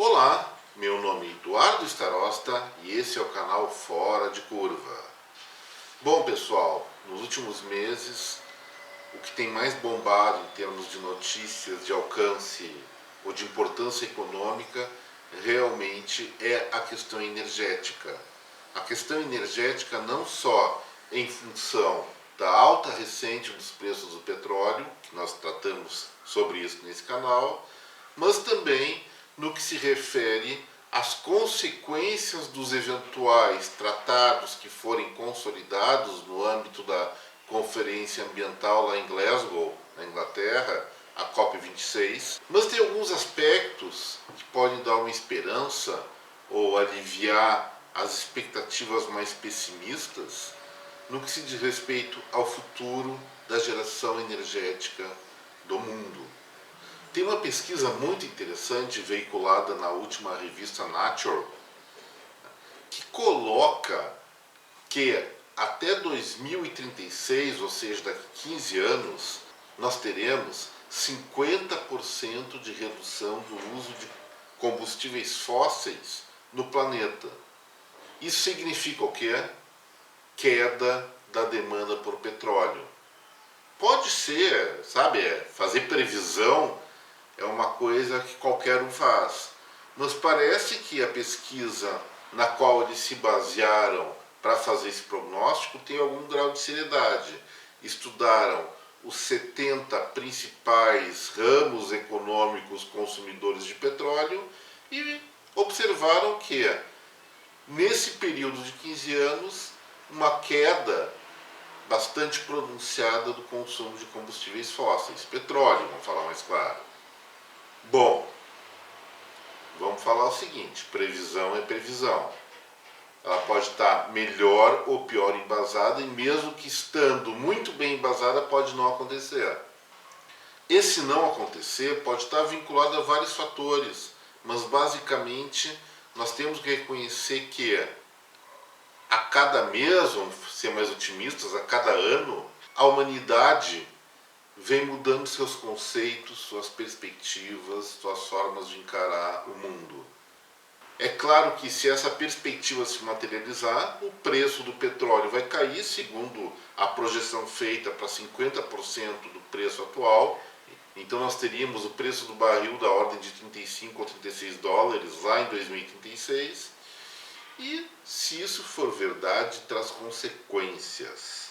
Olá, meu nome é Eduardo Starosta e esse é o canal Fora de Curva. Bom pessoal, nos últimos meses o que tem mais bombado em termos de notícias de alcance ou de importância econômica realmente é a questão energética. A questão energética não só em função da alta recente dos preços do petróleo, que nós tratamos sobre isso nesse canal, mas também no que se refere às consequências dos eventuais tratados que forem consolidados no âmbito da Conferência Ambiental lá em Glasgow, na Inglaterra, a COP26. Mas tem alguns aspectos que podem dar uma esperança ou aliviar as expectativas mais pessimistas no que se diz respeito ao futuro da geração energética do mundo. Tem uma pesquisa muito interessante veiculada na última revista Nature que coloca que até 2036, ou seja, daqui a 15 anos, nós teremos 50% de redução do uso de combustíveis fósseis no planeta. Isso significa o quê? Queda da demanda por petróleo. Pode ser, sabe, fazer previsão é uma coisa que qualquer um faz. Mas parece que a pesquisa na qual eles se basearam para fazer esse prognóstico tem algum grau de seriedade. Estudaram os 70 principais ramos econômicos consumidores de petróleo e observaram que, nesse período de 15 anos, uma queda bastante pronunciada do consumo de combustíveis fósseis, petróleo, vamos falar mais claro. Bom, vamos falar o seguinte, previsão é previsão. Ela pode estar melhor ou pior embasada e mesmo que estando muito bem embasada pode não acontecer. Esse não acontecer pode estar vinculado a vários fatores, mas basicamente nós temos que reconhecer que a cada mês, vamos ser mais otimistas, a cada ano, a humanidade vem mudando seus conceitos, suas perspectivas, suas formas de encarar o mundo. É claro que se essa perspectiva se materializar, o preço do petróleo vai cair, segundo a projeção feita para 50% do preço atual. Então nós teríamos o preço do barril da ordem de 35 ou 36 dólares lá em 2036. E se isso for verdade, traz consequências.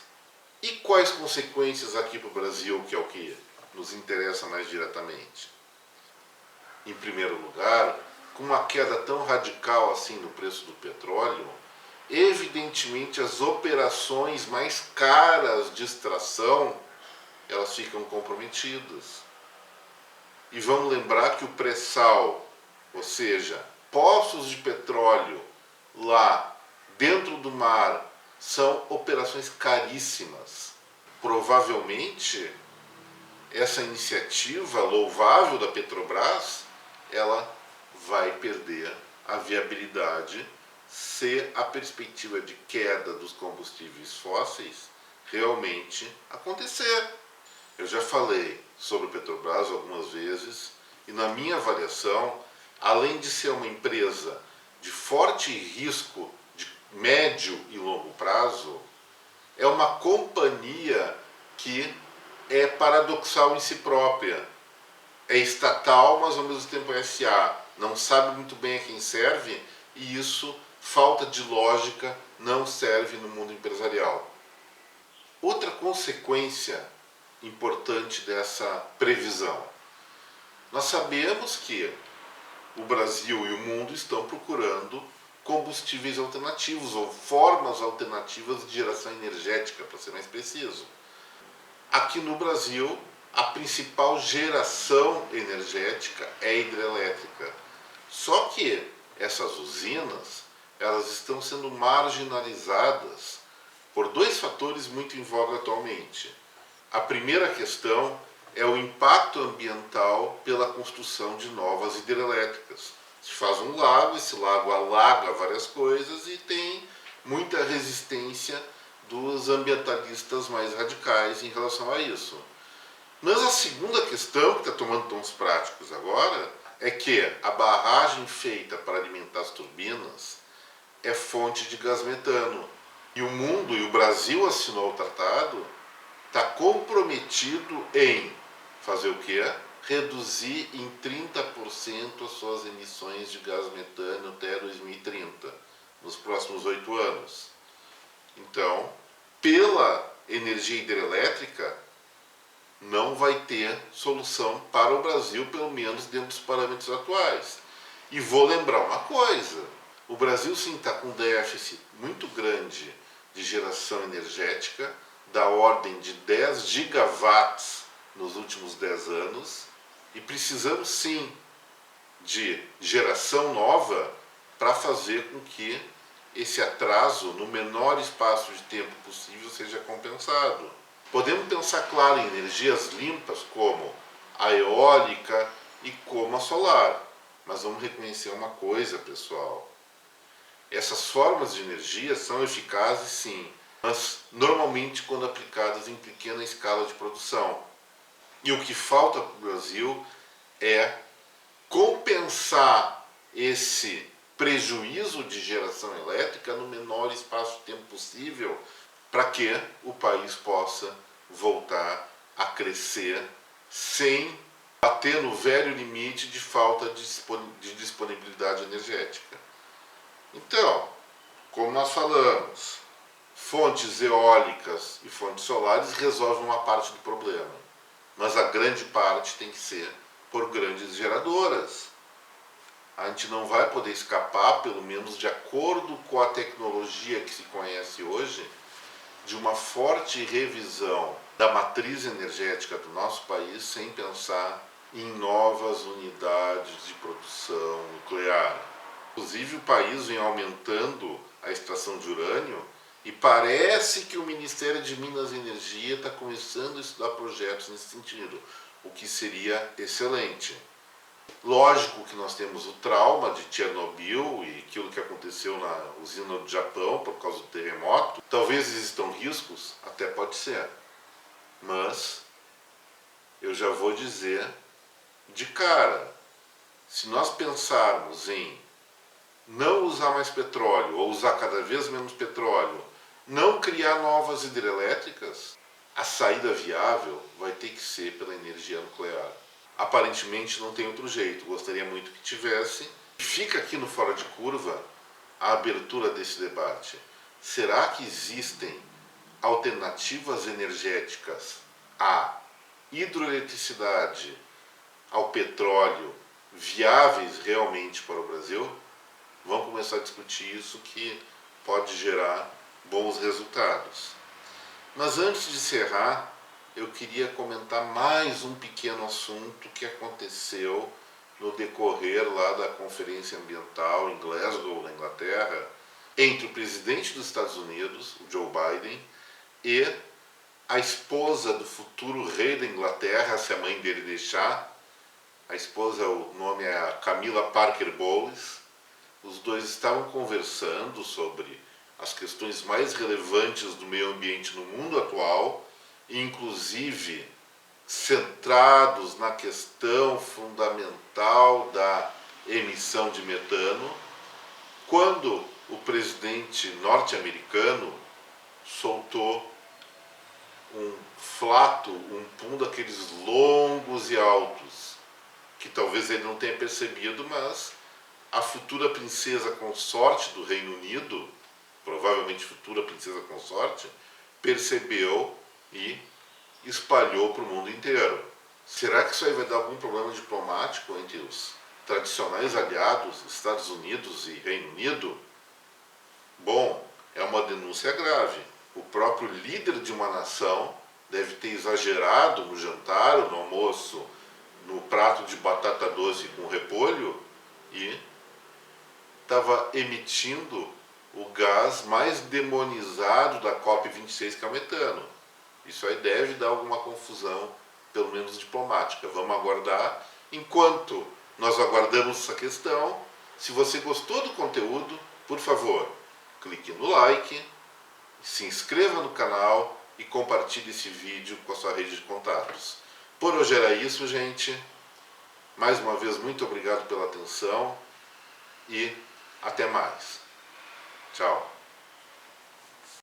E quais consequências aqui para o Brasil, que é o que nos interessa mais diretamente? Em primeiro lugar, com uma queda tão radical assim no preço do petróleo, evidentemente as operações mais caras de extração, elas ficam comprometidas. E vamos lembrar que o pré-sal, ou seja, poços de petróleo lá dentro do mar, são operações caríssimas. Provavelmente, essa iniciativa louvável da Petrobras, ela vai perder a viabilidade se a perspectiva de queda dos combustíveis fósseis realmente acontecer. Eu já falei sobre a Petrobras algumas vezes e na minha avaliação, além de ser uma empresa de forte risco de médio e longo prazo, é uma companhia que é paradoxal em si própria. É estatal, mas ao mesmo tempo é SA. Não sabe muito bem a quem serve e isso, falta de lógica, não serve no mundo empresarial. Outra consequência importante dessa previsão. Nós sabemos que o Brasil e o mundo estão procurando combustíveis alternativos ou formas alternativas de geração energética, para ser mais preciso. Aqui no Brasil, a principal geração energética é hidrelétrica. Só que essas usinas, elas estão sendo marginalizadas por dois fatores muito em voga atualmente. A primeira questão é o impacto ambiental pela construção de novas hidrelétricas. Se faz um lago, esse lago alaga várias coisas e tem muita resistência dos ambientalistas mais radicais em relação a isso. Mas a segunda questão, que está tomando tons práticos agora, é que a barragem feita para alimentar as turbinas é fonte de gás metano. E o mundo, e o Brasil assinou o tratado, está comprometido em fazer o quê? Reduzir em 30% as suas emissões de gás metano até 2030, nos próximos 8 anos. Então, pela energia hidrelétrica, não vai ter solução para o Brasil, pelo menos dentro dos parâmetros atuais. E vou lembrar uma coisa, o Brasil sim está com um déficit muito grande de geração energética, da ordem de 10 gigawatts nos últimos 10 anos, e precisamos sim de geração nova para fazer com que esse atraso, no menor espaço de tempo possível, seja compensado. Podemos pensar, claro, em energias limpas como a eólica e como a solar, mas vamos reconhecer uma coisa, pessoal. Essas formas de energia são eficazes sim, mas normalmente quando aplicadas em pequena escala de produção. E o que falta para o Brasil é compensar esse prejuízo de geração elétrica no menor espaço de tempo possível para que o país possa voltar a crescer sem bater no velho limite de falta de disponibilidade energética. Então, como nós falamos, fontes eólicas e fontes solares resolvem uma parte do problema, mas a grande parte tem que ser por grandes geradoras. A gente não vai poder escapar, pelo menos de acordo com a tecnologia que se conhece hoje, de uma forte revisão da matriz energética do nosso país sem pensar em novas unidades de produção nuclear. Inclusive, o país vem aumentando a extração de urânio e parece que o Ministério de Minas e Energia está começando a estudar projetos nesse sentido, o que seria excelente. Lógico que nós temos o trauma de Chernobyl e aquilo que aconteceu na usina do Japão por causa do terremoto. Talvez existam riscos, até pode ser, mas eu já vou dizer de cara, se nós pensarmos em não usar mais petróleo ou usar cada vez menos petróleo, não criar novas hidrelétricas, a saída viável vai ter que ser pela energia nuclear. Aparentemente não tem outro jeito, gostaria muito que tivesse. Fica aqui no Fora de Curva a abertura desse debate. Será que existem alternativas energéticas à hidroeletricidade, ao petróleo, viáveis realmente para o Brasil? Vamos começar a discutir isso, que pode gerar bons resultados. Mas antes de encerrar, eu queria comentar mais um pequeno assunto que aconteceu no decorrer lá da Conferência Ambiental em Glasgow, na Inglaterra, entre o presidente dos Estados Unidos, o Joe Biden, e a esposa do futuro rei da Inglaterra, se a mãe dele deixar. A esposa, o nome é a Camilla Parker Bowles. Os dois estavam conversando sobre as questões mais relevantes do meio ambiente no mundo atual, inclusive centrados na questão fundamental da emissão de metano, quando o presidente norte-americano soltou um flato, um pum daqueles longos e altos, que talvez ele não tenha percebido, mas a futura princesa consorte do Reino Unido, provavelmente futura princesa consorte, percebeu e espalhou para o mundo inteiro. Será que isso aí vai dar algum problema diplomático entre os tradicionais aliados, Estados Unidos e Reino Unido? Bom, é uma denúncia grave. O próprio líder de uma nação deve ter exagerado no jantar ou no almoço, no prato de batata doce com repolho, e estava emitindo o gás mais demonizado da COP26, que é o metano. Isso aí deve dar alguma confusão, pelo menos diplomática. Vamos aguardar. Enquanto nós aguardamos essa questão, se você gostou do conteúdo, por favor, clique no like, se inscreva no canal e compartilhe esse vídeo com a sua rede de contatos. Por hoje era isso, gente. Mais uma vez, muito obrigado pela atenção e até mais. Tchau.